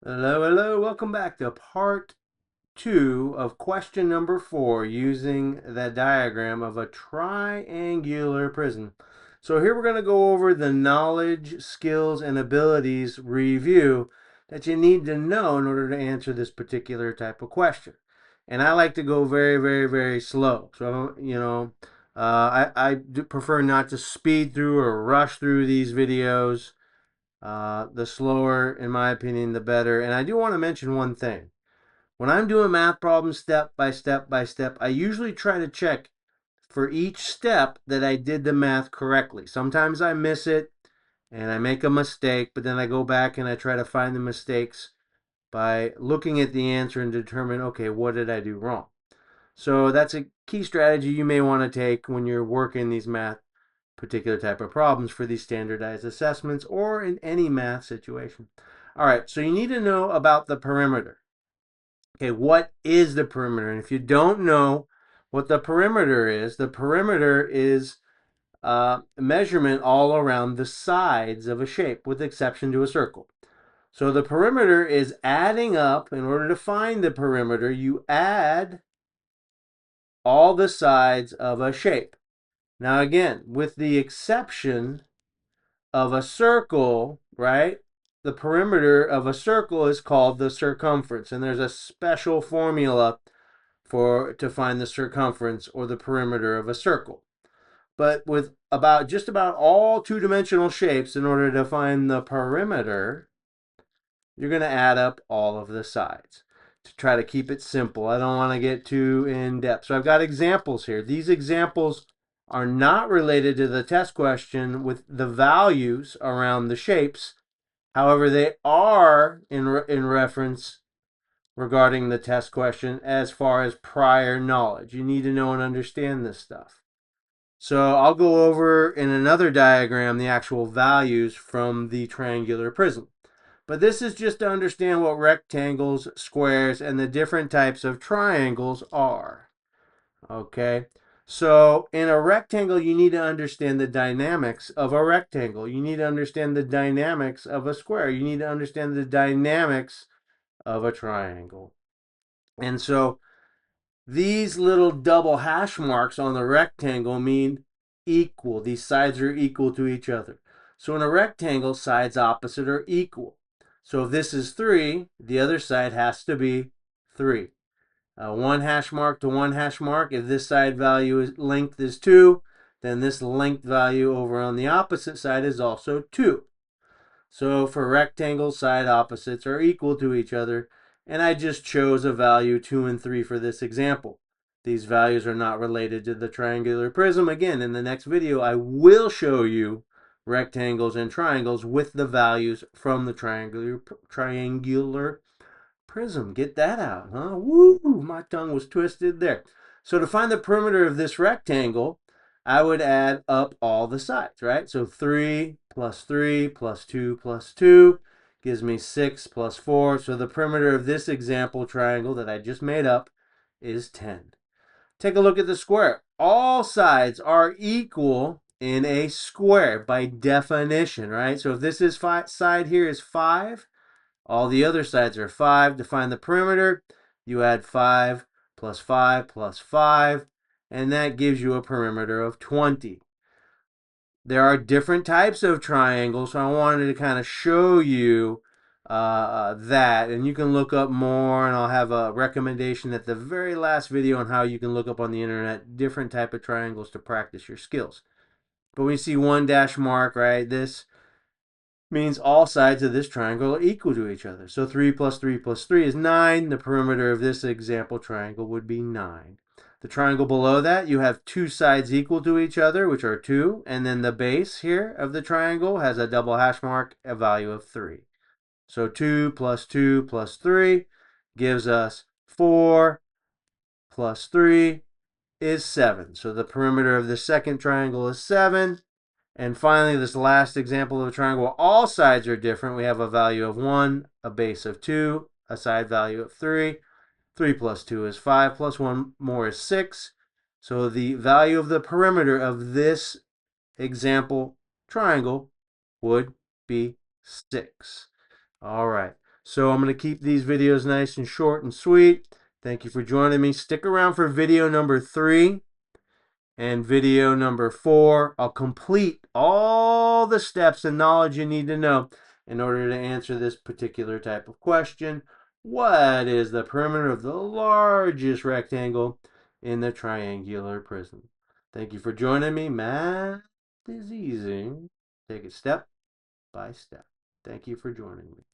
Hello, hello. Welcome back to part 2 of question number 4 using the diagram of a triangular prism. So here we're going to go over the knowledge, skills, and abilities review that you need to know in order to answer this particular type of question. And I like to go very, very, very slow. So, I do prefer not to speed through or rush through these videos. The slower, in my opinion, the better. And I do want to mention one thing. When I'm doing math problems step by step by step, I usually try to check for each step that I did the math correctly. Sometimes I miss it and I make a mistake, but then I go back and I try to find the mistakes by looking at the answer and determine, okay, what did I do wrong? So that's a key strategy you may want to take when you're working these math particular type of problems for these standardized assessments or in any math situation. All right, so you need to know about the perimeter. Okay, what is the perimeter? And if you don't know what the perimeter is measurement all around the sides of a shape with exception to a circle. So the perimeter is adding up. In order to find the perimeter, you add all the sides of a shape. Now again, with the exception of a circle, right? The perimeter of a circle is called the circumference, and there's a special formula to find the circumference or the perimeter of a circle. But with just about all two-dimensional shapes, in order to find the perimeter, you're going to add up all of the sides to try to keep it simple. I don't want to get too in depth. So I've got examples here. These examples are not related to the test question with the values around the shapes. However, they are in reference regarding the test question as far as prior knowledge. You need to know and understand this stuff. So I'll go over in another diagram the actual values from the triangular prism. But this is just to understand what rectangles, squares, and the different types of triangles are. Okay? So in a rectangle, you need to understand the dynamics of a rectangle. You need to understand the dynamics of a square. You need to understand the dynamics of a triangle. And so these little double hash marks on the rectangle mean equal. These sides are equal to each other. So in a rectangle, sides opposite are equal. So if this is 3, the other side has to be 3. One hash mark to one hash mark. If this side length is 2, then this length value over on the opposite side is also 2. So for rectangles, side opposites are equal to each other, and I just chose a value 2 and 3 for this example. These values are not related to the triangular prism. Again, in the next video, I will show you rectangles and triangles with the values from the triangular prism. Get that out, huh? Woo! My tongue was twisted there. So to find the perimeter of this rectangle, I would add up all the sides, right? So 3 plus 3 plus 2 plus 2 gives me 6 plus 4. So the perimeter of this example triangle that I just made up is 10. Take a look at the square. All sides are equal in a square by definition, right? So if this side here is 5, all the other sides are 5. To find the perimeter, you add 5 plus 5 plus 5, and that gives you a perimeter of 20. There are different types of triangles, so I wanted to kind of show you that, and you can look up more, and I'll have a recommendation at the very last video on how you can look up on the internet different type of triangles to practice your skills. But we see one dash mark, right? This means all sides of this triangle are equal to each other. So 3 plus 3 plus 3 is 9. The perimeter of this example triangle would be 9. The triangle below that, you have two sides equal to each other, which are 2. And then the base here of the triangle has a double hash mark, a value of 3. So 2 plus 2 plus 3 gives us 4 plus 3 is 7. So the perimeter of the second triangle is 7. And finally, this last example of a triangle, all sides are different. We have a value of 1, a base of 2, a side value of 3. 3 plus 2 is 5, plus 1 more is 6. So the value of the perimeter of this example triangle would be 6. All right. So I'm going to keep these videos nice and short and sweet. Thank you for joining me. Stick around for video number 3 and video number 4. I'll complete all the steps and knowledge you need to know in order to answer this particular type of question. What is the perimeter of the largest rectangle in the triangular prism? Thank you for joining me. Math is easy. Take it step by step. Thank you for joining me.